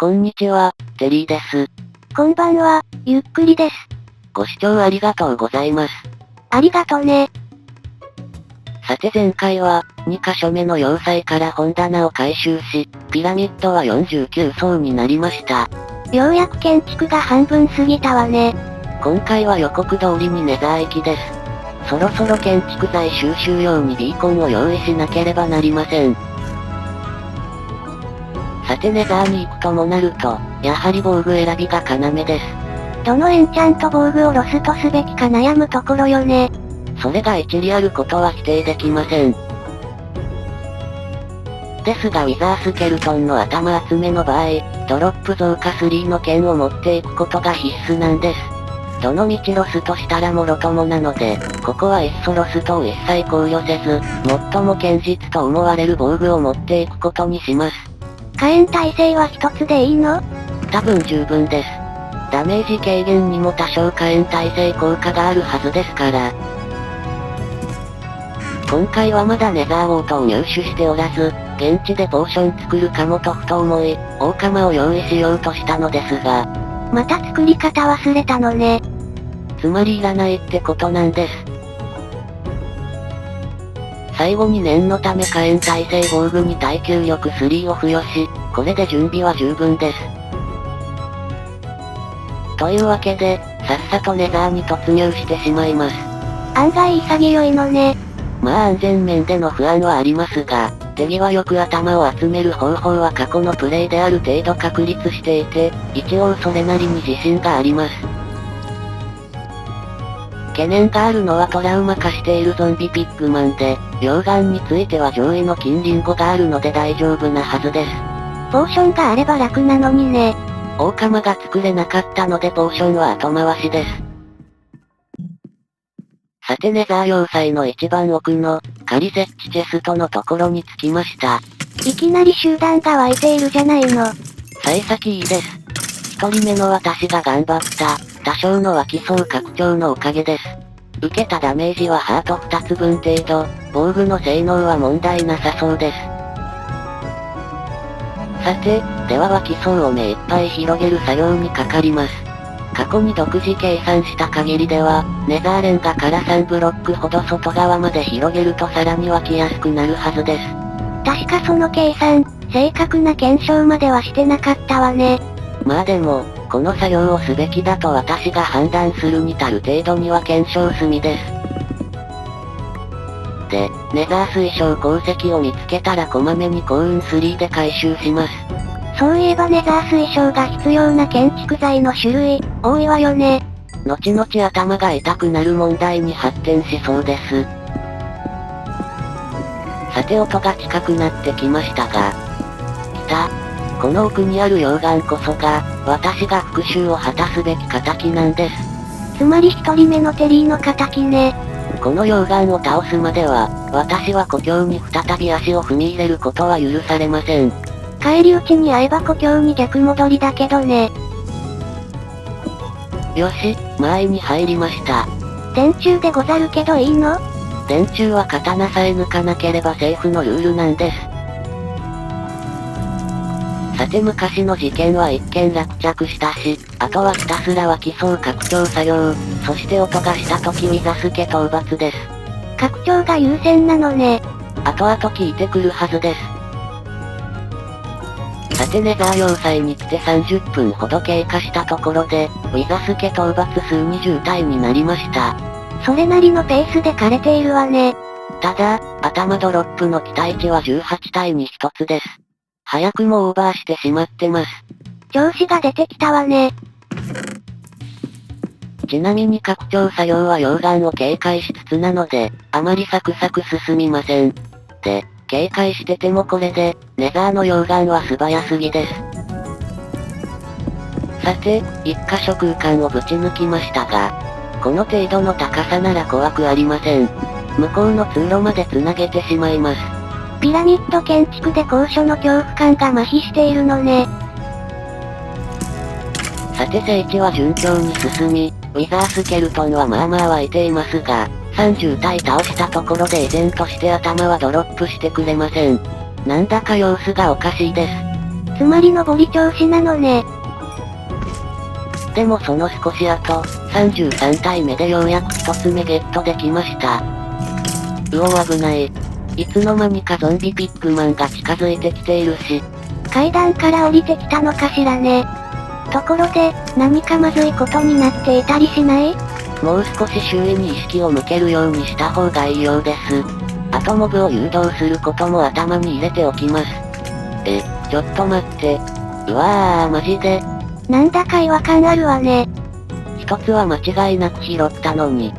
こんにちは、テリーです。こんばんは、ゆっくりです。ご視聴ありがとうございます。ありがとね。さて前回は、2カ所目の要塞から本棚を回収し、ピラミッドは49層になりました。ようやく建築が半分過ぎたわね。今回は予告通りにネザー行きです。そろそろ建築材収集用にビーコンを用意しなければなりません。さてネザーに行くともなると、やはり防具選びが要です。どのエンチャント防具をロストすべきか悩むところよね。それが一理あることは否定できません。ですがウィザースケルトンの頭集めの場合、ドロップ増加3の剣を持っていくことが必須なんです。どの道ロストしたらもろともなので、ここはいっそロストを一切考慮せず、最も堅実と思われる防具を持っていくことにします。火炎耐性は一つでいいの？多分十分です。ダメージ軽減にも多少火炎耐性効果があるはずですから。今回はまだネザーウォートを入手しておらず、現地でポーション作るかもとふと思い、大釜を用意しようとしたのですが、また作り方忘れたのね。つまりいらないってことなんです。最後に念のため火炎耐性防具に耐久力3を付与し、これで準備は十分です。というわけで、さっさとネザーに突入してしまいます。案外潔いのね。まあ安全面での不安はありますが、手際よく頭を集める方法は過去のプレイである程度確立していて、一応それなりに自信があります。懸念があるのはトラウマ化しているゾンビピッグマンで、溶岩については上位の金リンゴがあるので大丈夫なはずです。ポーションがあれば楽なのにね。大釜が作れなかったのでポーションは後回しです。さてネザー要塞の一番奥の、仮設置チェストのところに着きました。いきなり集団が湧いているじゃないの。幸先いいです。一人目の私が頑張った、多少の湧きそう拡張のおかげです。受けたダメージはハート2つ分程度、防具の性能は問題なさそうです。さて、では湧きそうを目いっぱい広げる作業にかかります。過去に独自計算した限りでは、ネザーレンガから3ブロックほど外側まで広げるとさらに湧きやすくなるはずです。確かその計算、正確な検証まではしてなかったわね。まあでも、この作業をすべきだと私が判断するに足る程度には検証済みです。で、ネザー推奨鉱石を見つけたらこまめに幸運3で回収します。そういえばネザー推奨が必要な建築材の種類、多いわよね。後々頭が痛くなる問題に発展しそうです。さて音が近くなってきましたが。来た。この奥にある溶岩こそが、私が復讐を果たすべき仇なんです。つまり一人目のテリーの仇ね。この溶岩を倒すまでは、私は故郷に再び足を踏み入れることは許されません。返り討ちに会えば故郷に逆戻りだけどね。よし、前に入りました。電柱でござるけどいいの？電柱は刀さえ抜かなければセーフのルールなんです。さて昔の事件は一件落着したし、あとはひたすら湧きそう拡張作業、そして音がした時ウィザスケ討伐です。拡張が優先なのね。後々聞いてくるはずです。さてネザー要塞に来て30分ほど経過したところで、ウィザスケ討伐数20体になりました。それなりのペースで枯れているわね。ただ、頭ドロップの期待値は18体に1つです。早くもオーバーしてしまってます。調子が出てきたわね。ちなみに拡張作業は溶岩を警戒しつつなので、あまりサクサク進みません。で、警戒しててもこれで、ネザーの溶岩は素早すぎです。さて、一箇所空間をぶち抜きましたが、この程度の高さなら怖くありません。向こうの通路まで繋げてしまいます。ピラミッド建築で高所の恐怖感が麻痺しているのね。さて聖地は順調に進み、ウィザースケルトンはまあまあ湧いていますが、30体倒したところで依然として頭はドロップしてくれません。なんだか様子がおかしいです。つまり上り調子なのね。でもその少し後、33体目でようやく一つ目ゲットできました。うお危ない。いつの間にかゾンビピッグマンが近づいてきているし。階段から降りてきたのかしらね。ところで、何かまずいことになっていたりしない？もう少し周囲に意識を向けるようにした方がいいようです。あとモブを誘導することも頭に入れておきます。ちょっと待って。うわーマジで。なんだか違和感あるわね。一つは間違いなく拾ったのに。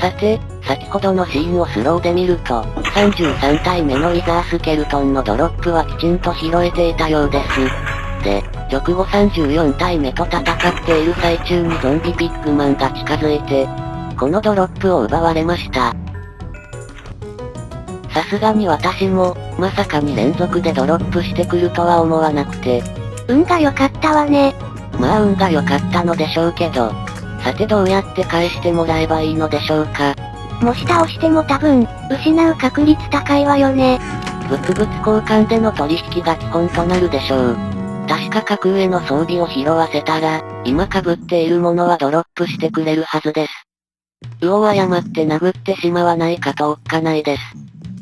さて、先ほどのシーンをスローで見ると、33体目のウィザースケルトンのドロップはきちんと拾えていたようです。で、直後34体目と戦っている最中にゾンビピッグマンが近づいて、このドロップを奪われました。さすがに私も、まさかに連続でドロップしてくるとは思わなくて。運が良かったわね。まあ運が良かったのでしょうけど。さてどうやって返してもらえばいいのでしょうか。もし倒しても多分、失う確率高いわよね。物々交換での取引が基本となるでしょう。確か格上の装備を拾わせたら、今被っているものはドロップしてくれるはずです。うお誤って殴ってしまわないかとおっかないです。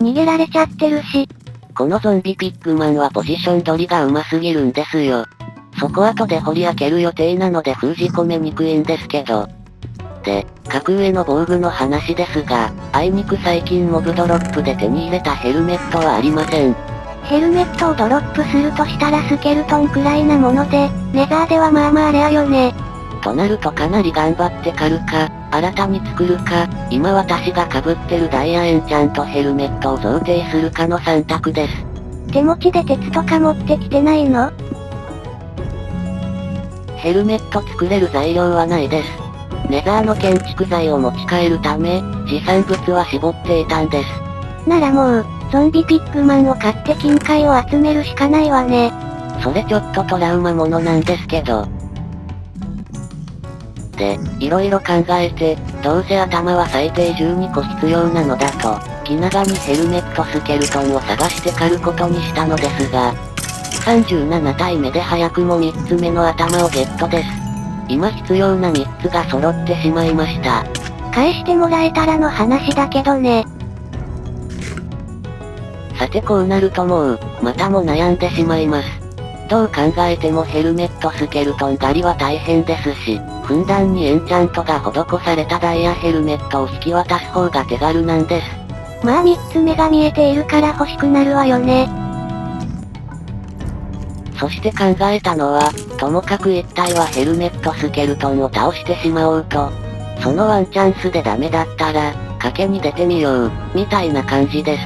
逃げられちゃってるし。このゾンビピッグマンはポジション取りが上手すぎるんですよ。そこ後で掘り開ける予定なので封じ込めにくいんですけど。で、格上の防具の話ですが、あいにく最近モブドロップで手に入れたヘルメットはありません。ヘルメットをドロップするとしたらスケルトンくらいなもので、ネザーではまあまあレアよね。となるとかなり頑張って狩るか、新たに作るか、今私が被ってるダイヤエンチャントヘルメットを贈呈するかの3択です。手持ちで鉄とか持ってきてないの？ヘルメット作れる材料はないです。ネザーの建築材を持ち帰るため、持参物は絞っていたんです。ならもう、ゾンビピッグマンを買って金塊を集めるしかないわね。それちょっとトラウマものなんですけど。で、色々考えて、どうせ頭は最低12個必要なのだと、気長にヘルメットスケルトンを探して狩ることにしたのですが、37体目で早くも3つ目の頭をゲットです。今必要な3つが揃ってしまいました。返してもらえたらの話だけどね。さてこうなるともう、またも悩んでしまいます。どう考えてもヘルメットスケルトン狩りは大変ですし、ふんだんにエンチャントが施されたダイヤヘルメットを引き渡す方が手軽なんです。まあ3つ目が見えているから欲しくなるわよね。そして考えたのは、ともかく一体はヘルメットスケルトンを倒してしまおうと。そのワンチャンスでダメだったら、賭けに出てみよう、みたいな感じで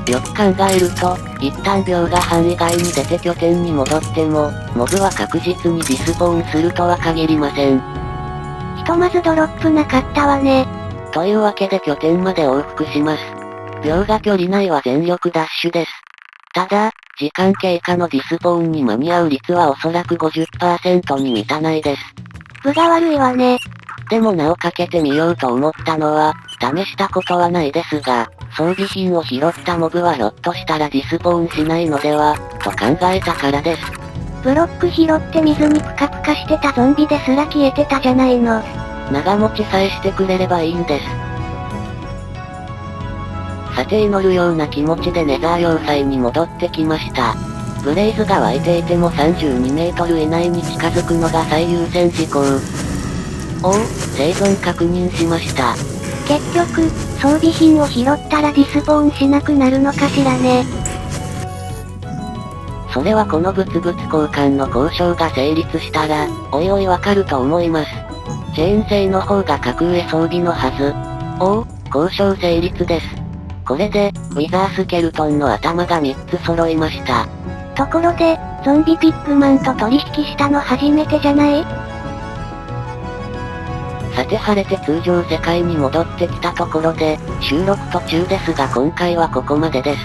す。よく考えると、一旦秒が範囲外に出て拠点に戻っても、モブは確実にリスポーンするとは限りません。ひとまずドロップなかったわね。というわけで拠点まで往復します。秒が距離内は全力ダッシュです。ただ、時間経過のディスポーンに間に合う率はおそらく 50% に満たないです。分が悪いわね。でも名をかけてみようと思ったのは、試したことはないですが、装備品を拾ったモブはひょっとしたらディスポーンしないのでは、と考えたからです。ブロック拾って水にプカプカしてたゾンビですら消えてたじゃないの。長持ちさえしてくれればいいんです。さて祈るような気持ちでネザー要塞に戻ってきました。ブレイズが湧いていても32メートル以内に近づくのが最優先事項。おお、生存確認しました。結局、装備品を拾ったらディスポーンしなくなるのかしらね。それはこの物々交換の交渉が成立したら、おいおいわかると思います。チェーン製の方が格上装備のはず。おお、交渉成立です。これで、ウィザースケルトンの頭が3つ揃いました。ところで、ゾンビピッグマンと取引したの初めてじゃない？さて晴れて通常世界に戻ってきたところで、収録途中ですが今回はここまでです。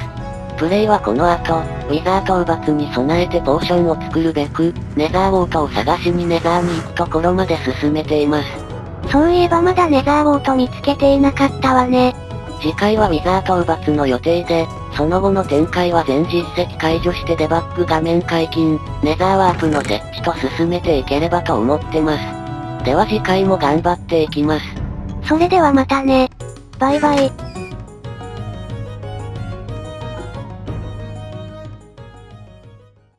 プレイはこの後、ウィザー討伐に備えてポーションを作るべく、ネザーウォートを探しにネザーに行くところまで進めています。そういえばまだネザーウォート見つけていなかったわね。次回はウィザー討伐の予定で、その後の展開は全実績解除してデバッグ画面解禁、ネザーワープの設置と進めていければと思ってます。では次回も頑張っていきます。それではまたね。バイバイ。